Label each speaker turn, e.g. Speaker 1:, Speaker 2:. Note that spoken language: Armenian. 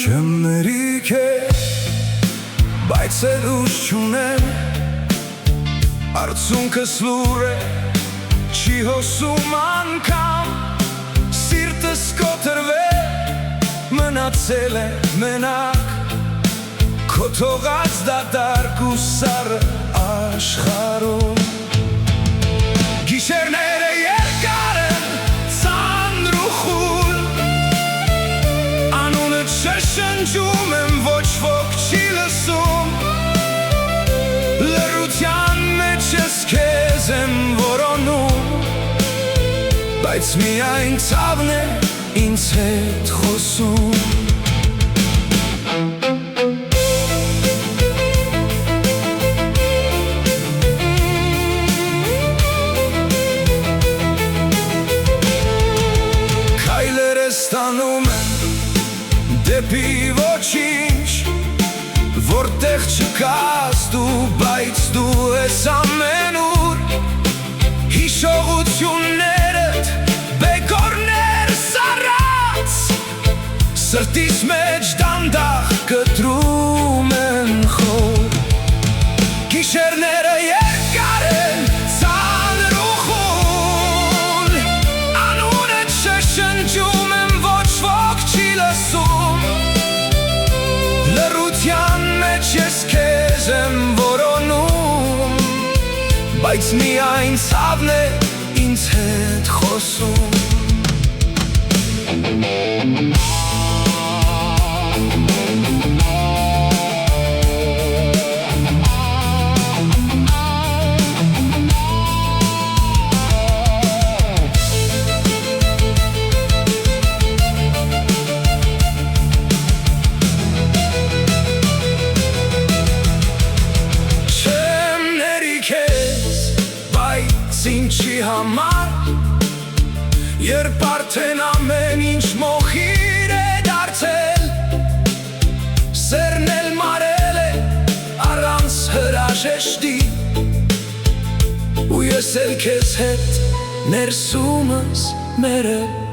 Speaker 1: Չմների քեզ, բայց էլ ուժ չունեմ, Արցունքս լուր է, չի հոսում անգամ, Սիրտս կոտրվել, մնացել է մենակ, Քո թողած դատարկ ու սառը աշխարհում։ Գիշերները երկար են, ծանր ու խուլ, Անունդ շշնջում եմ, ոչ ոք չի լսում, Լռության մեջ ես քեզ եմ որոնում, Բայց միայն ցավն է ինձ հետ խոսում։ Ստանում եմ դեպի ոչինչ, Որտեղ չկաս դու, բայց դու ես ամենուր, Հիշողություններդ բեկորներ սառած, Սրտիս մեջ դանդաղ կտրում են խոր, Գիշերները երկար են, ծանր ու խուլ, Անունդ շշնջում եմ, Լռության մեջ ես քեզ եմ որոնում, Բայց միայն ցավն է ինձ հետ խոսում։ Ինչի համար, երբ արդեն ամեն ինչ մոխիր է դարձել, Սերն էլ մարել է առանց հրաժեշտի, Ու ես էլ քեզ հետ ներսումս մերել։